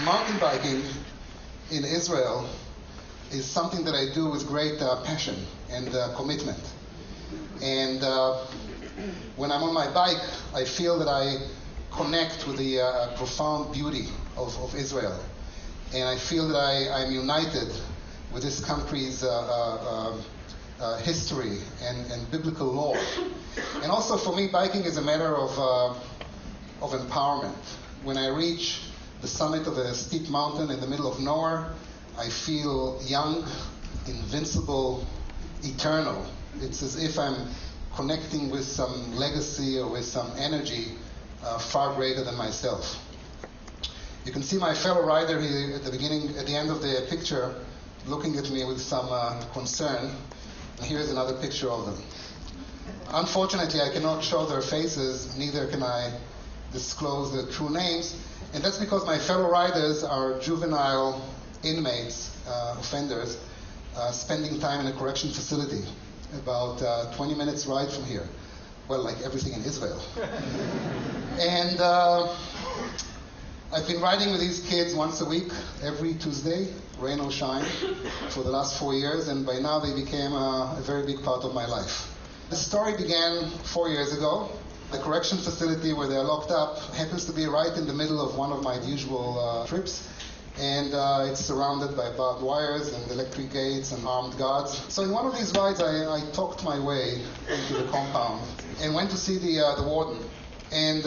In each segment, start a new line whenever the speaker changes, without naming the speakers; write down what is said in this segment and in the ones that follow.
Mountain biking in Israel is something that I do with great passion and commitment. And when I'm on my bike, I feel that I connect with the profound beauty of Israel. And I feel that I'm united with this country's history and biblical lore. And also for me, biking is a matter of empowerment. When I reach the summit of a steep mountain in the middle of nowhere, I feel young, invincible, eternal. It's as if I'm connecting with some legacy or with some energy far greater than myself. You can see my fellow rider here at the end of the picture, looking at me with some concern. And here's another picture of them. Unfortunately, I cannot show their faces, neither can I disclose their true names, and that's because my fellow riders are juvenile inmates, offenders, spending time in a correction facility, about 20 minutes ride from here. Well, like everything in Israel. And I've been riding with these kids once a week, every Tuesday, rain or shine, for the last 4 years, and by now they became a very big part of my life. The story began 4 years ago. The correction facility where they're locked up happens to be right in the middle of one of my usual trips, and it's surrounded by barbed wires and electric gates and armed guards. So in one of these rides, I talked my way into the compound and went to see the warden. And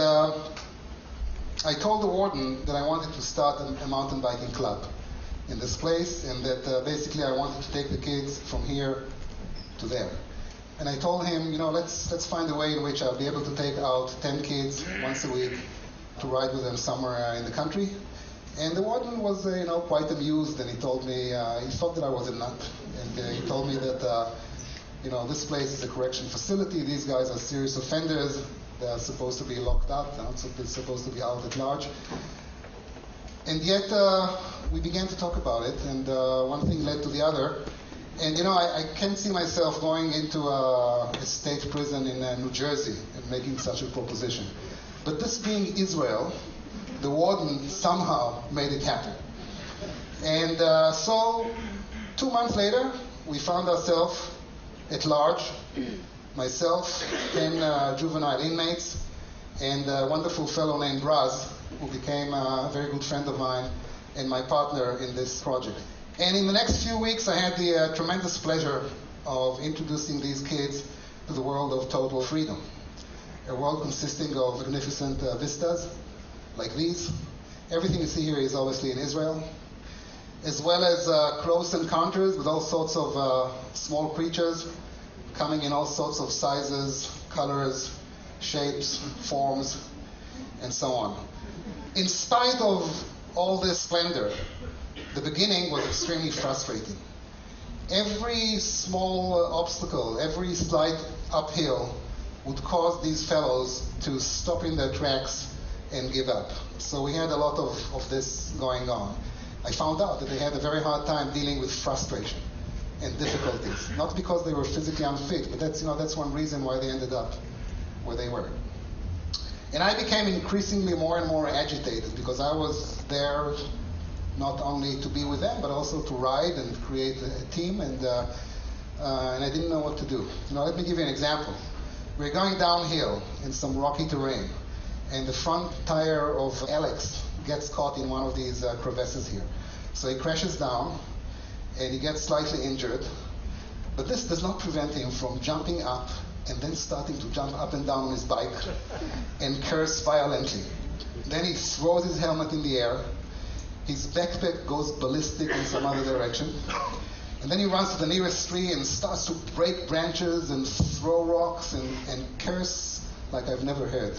I told the warden that I wanted to start a mountain biking club in this place, and that basically I wanted to take the kids from here to there. And I told him, let's find a way in which I'll be able to take out 10 kids once a week to ride with them somewhere in the country. And the warden was, quite amused, and he told me, he thought that I was a nut. And he told me that, this place is a correction facility. These guys are serious offenders. They're supposed to be locked up. They're supposed to be out at large. And yet, we began to talk about it, and one thing led to the other. And I can't see myself going into a state prison in New Jersey and making such a proposition. But this being Israel, the warden somehow made it happen. And so 2 months later, we found ourselves at large, myself, 10 juvenile inmates, and a wonderful fellow named Raz, who became a very good friend of mine and my partner in this project. And in the next few weeks, I had the tremendous pleasure of introducing these kids to the world of total freedom. A world consisting of magnificent vistas, like these. Everything you see here is obviously in Israel. As well as close encounters with all sorts of small creatures, coming in all sorts of sizes, colors, shapes, forms, and so on. In spite of all this splendor, the beginning was extremely frustrating. Every small obstacle, every slight uphill would cause these fellows to stop in their tracks and give up. So we had a lot of this going on. I found out that they had a very hard time dealing with frustration and difficulties. Not because they were physically unfit, but that's one reason why they ended up where they were. And I became increasingly more and more agitated because I was there not only to be with them, but also to ride and create a team, and I didn't know what to do. Let me give you an example. We're going downhill in some rocky terrain, and the front tire of Alex gets caught in one of these crevasses here. So he crashes down, and he gets slightly injured, but this does not prevent him from jumping up and then starting to jump up and down on his bike and curse violently. Then he throws his helmet in the air. His backpack goes ballistic in some other direction. And then he runs to the nearest tree and starts to break branches and throw rocks and curse like I've never heard.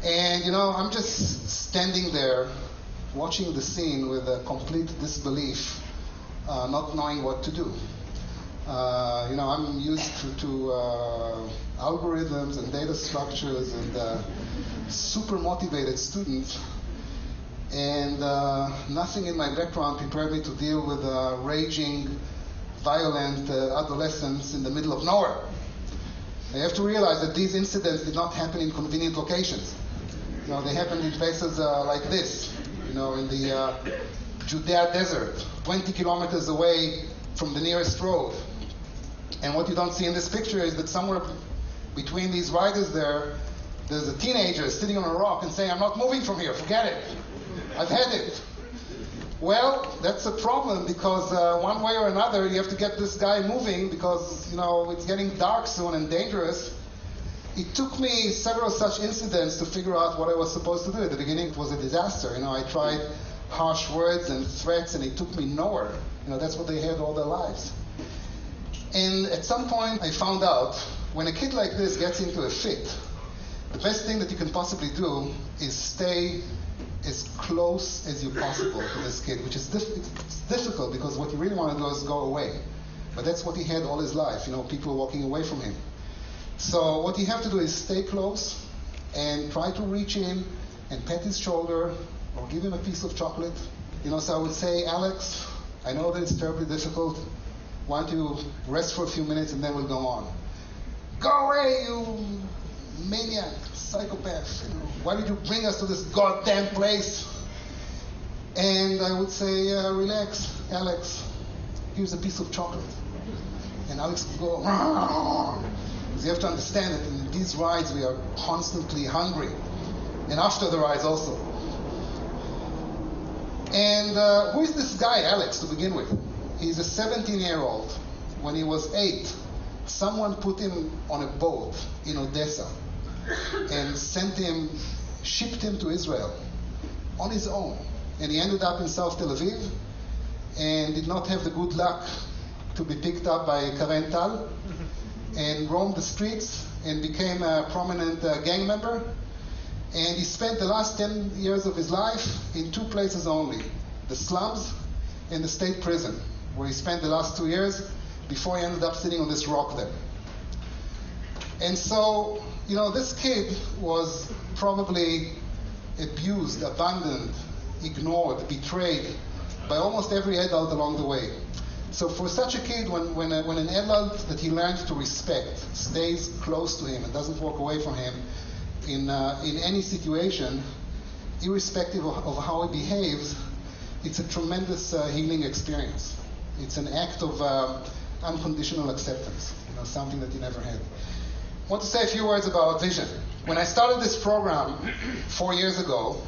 And, I'm just standing there watching the scene with a complete disbelief, not knowing what to do. I'm used to algorithms and data structures and super motivated students. And nothing in my background prepared me to deal with raging, violent adolescents in the middle of nowhere. You have to realize that these incidents did not happen in convenient locations. They happened in places like this, in the Judea desert, 20 kilometers away from the nearest road. And what you don't see in this picture is that somewhere between these riders there's a teenager sitting on a rock and saying, "I'm not moving from here, forget it. I've had it." Well, that's a problem because one way or another you have to get this guy moving because, it's getting dark soon and dangerous. It took me several such incidents to figure out what I was supposed to do. At the beginning it was a disaster. I tried harsh words and threats and it took me nowhere. That's what they had all their lives. And at some point I found out when a kid like this gets into a fit, the best thing that you can possibly do is stay as close as you possible to this kid, which is it's difficult because what you really want to do is go away. But that's what he had all his life, people walking away from him. So what you have to do is stay close and try to reach in and pet his shoulder or give him a piece of chocolate. So I would say, "Alex, I know that it's terribly difficult. Why don't you rest for a few minutes and then we'll go on." "Go away, you maniac, psychopath. Why did you bring us to this goddamn place?" And I would say, "Relax, Alex. Here's a piece of chocolate." And Alex would go, because you have to understand that in these rides we are constantly hungry. And after the rides also. And who is this guy, Alex, to begin with? He's a 17-year-old. When he was 8, someone put him on a boat in Odessa and shipped him to Israel on his own. And he ended up in South Tel Aviv and did not have the good luck to be picked up by Karen Tal and roamed the streets and became a prominent gang member. And he spent the last 10 years of his life in 2 places only, the slums and the state prison, where he spent the last 2 years before he ended up sitting on this rock there. And so, this kid was probably abused, abandoned, ignored, betrayed by almost every adult along the way. So for such a kid, when an adult that he learned to respect stays close to him and doesn't walk away from him in any situation, irrespective of how he behaves, it's a tremendous healing experience. It's an act of unconditional acceptance, something that you never had. I want to say a few words about vision. When I started this program 4 years ago,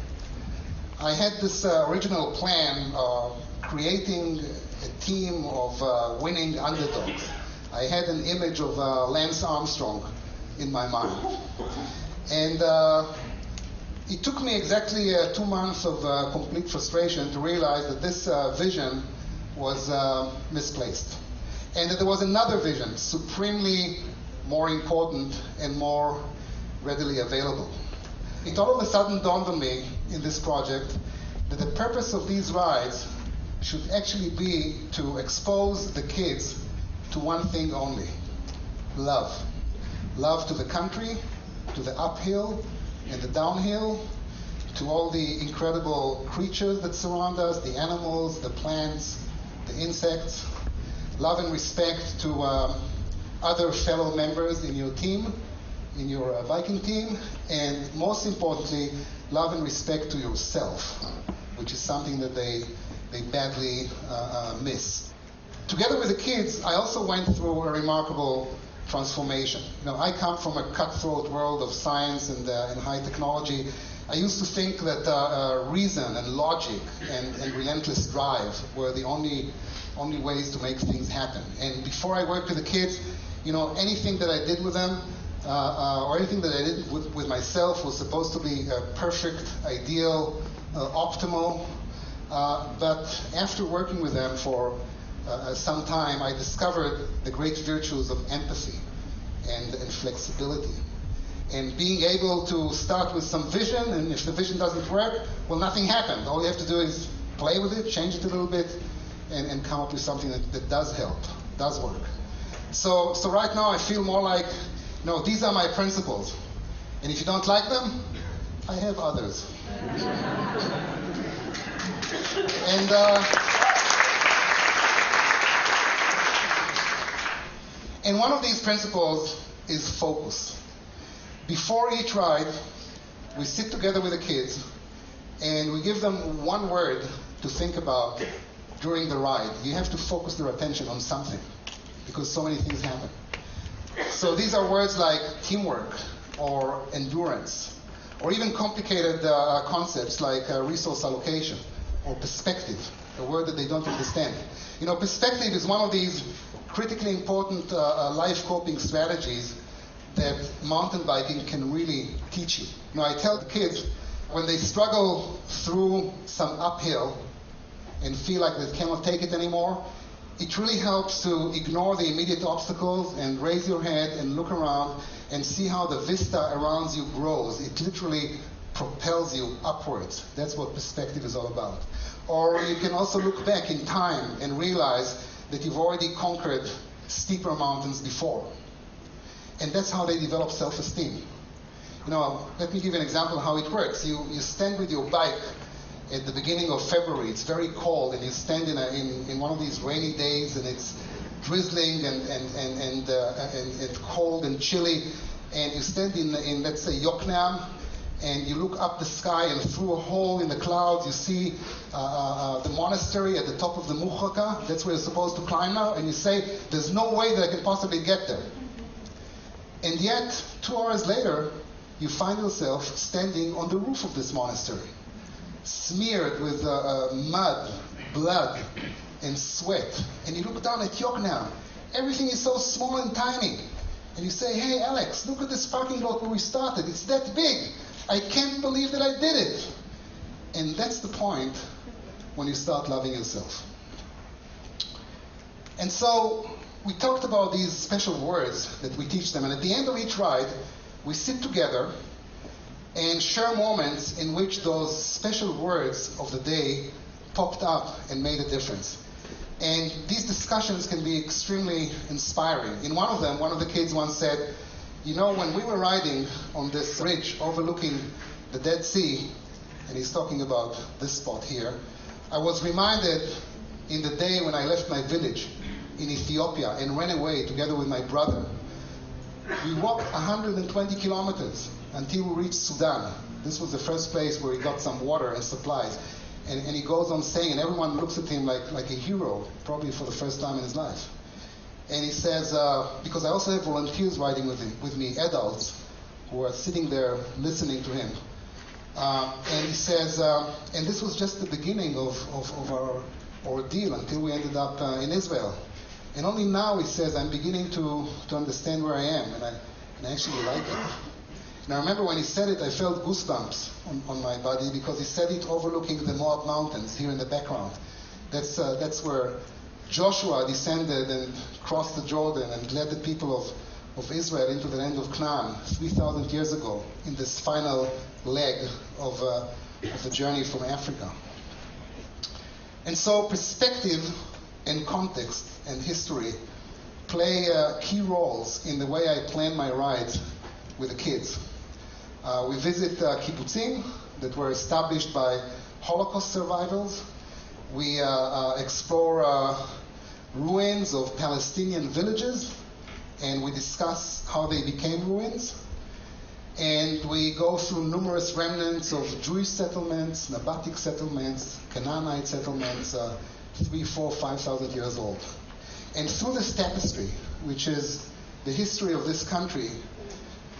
I had this original plan of creating a team of winning underdogs. I had an image of Lance Armstrong in my mind. And it took me exactly 2 months of complete frustration to realize that this vision was misplaced. And that there was another vision, supremely more important and more readily available. It all of a sudden dawned on me in this project that the purpose of these rides should actually be to expose the kids to one thing only: love. Love to the country, to the uphill and the downhill, to all the incredible creatures that surround us, the animals, the plants, the insects. Love and respect to other fellow members in your team, in your biking team, and most importantly, love and respect to yourself, which is something that they badly miss. Together with the kids, I also went through a remarkable transformation. I come from a cutthroat world of science and high technology. I used to think that reason and logic and relentless drive were the only ways to make things happen. And before I worked with the kids, anything that I did with them or anything that I did with myself was supposed to be perfect, ideal, optimal. But after working with them for some time, I discovered the great virtues of empathy and flexibility. And being able to start with some vision, and if the vision doesn't work, well, nothing happened. All you have to do is play with it, change it a little bit, and come up with something that does help, does work. So right now I feel more like, these are my principles. And if you don't like them, I have others. And one of these principles is focus. Before each ride, we sit together with the kids And we give them one word to think about during the ride. You have to focus their attention on something, because so many things happen. So these are words like teamwork, or endurance, or even complicated concepts like resource allocation, or perspective, a word that they don't understand. You know, perspective is one of these critically important life coping strategies that mountain biking can really teach you. You know, I tell the kids, when they struggle through some uphill and feel like they cannot take it anymore, it really helps to ignore the immediate obstacles and raise your head and look around and see how the vista around you grows. It literally propels you upwards. That's what perspective is all about. Or you can also look back in time and realize that you've already conquered steeper mountains before. And that's how they develop self-esteem. You know, let me give you an example of how it works. You stand with your bike at the beginning of February. It's very cold, and you stand in one of these rainy days, and it's drizzling and cold and chilly. And you stand in let's say, Yokneam, and you look up the sky, and through a hole in the clouds, you see the monastery at the top of the Mukhaka. That's where you're supposed to climb now. And you say, there's no way that I can possibly get there. And yet, 2 hours later, you find yourself standing on the roof of this monastery, smeared with mud, blood, and sweat. And you look down at Yokneam. Everything is so small and tiny. And you say, hey, Alex, look at this parking lot where we started. It's that big. I can't believe that I did it. And that's the point when you start loving yourself. And so we talked about these special words that we teach them. And at the end of each ride, we sit together and share moments in which those special words of the day popped up and made a difference. And these discussions can be extremely inspiring. In one of them, one of the kids once said, you know, when we were riding on this ridge overlooking the Dead Sea, and he's talking about this spot here, I was reminded in the day when I left my village in Ethiopia and ran away together with my brother. We walked 120 kilometers until we reached Sudan. This was the first place where he got some water and supplies. And he goes on saying, and everyone looks at him like a hero, probably for the first time in his life. And he says, because I also have volunteers riding with me, adults, who are sitting there listening to him. And he says, and this was just the beginning of our ordeal until we ended up in Israel. And only now, he says, I'm beginning to understand where I am, and I actually like it. And I remember when he said it, I felt goosebumps on my body, because he said it overlooking the Moab Mountains here in the background. That's where Joshua descended and crossed the Jordan and led the people of Israel into the land of Canaan 3,000 years ago in this final leg of the journey from Africa. And so perspective and context and history play key roles in the way I plan my rides with the kids. We visit kibbutzim that were established by Holocaust survivors. We explore ruins of Palestinian villages, and we discuss how they became ruins. And we go through numerous remnants of Jewish settlements, Nabatic settlements, Canaanite settlements, 3,000, 4,000, 5,000 years old. And through this tapestry, which is the history of this country,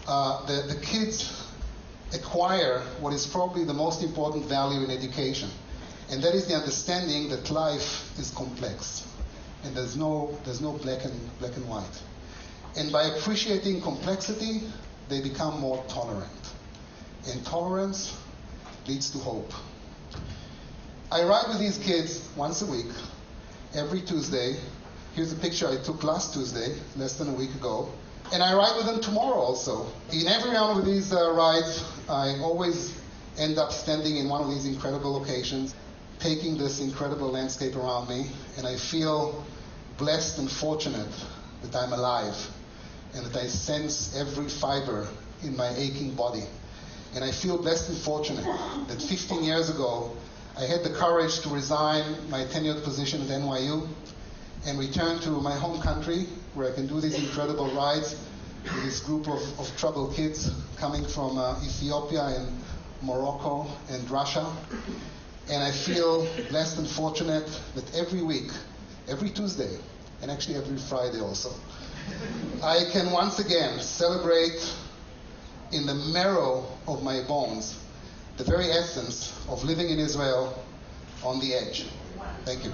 the kids acquire what is probably the most important value in education. And that is the understanding that life is complex. And there's no black and white. And by appreciating complexity, they become more tolerant. And tolerance leads to hope. I ride with these kids once a week, every Tuesday. Here's a picture I took last Tuesday, less than a week ago. And I ride with them tomorrow also. In every one of these rides, I always end up standing in one of these incredible locations, taking this incredible landscape around me, and I feel blessed and fortunate that I'm alive, and that I sense every fiber in my aching body. And I feel blessed and fortunate that 15 years ago, I had the courage to resign my tenured position at NYU and return to my home country, where I can do these incredible rides with this group of troubled kids coming from Ethiopia and Morocco, and Russia. And I feel blessed and fortunate that every week, every Tuesday, and actually every Friday also, I can once again celebrate in the marrow of my bones the very essence of living in Israel on the edge. Thank you.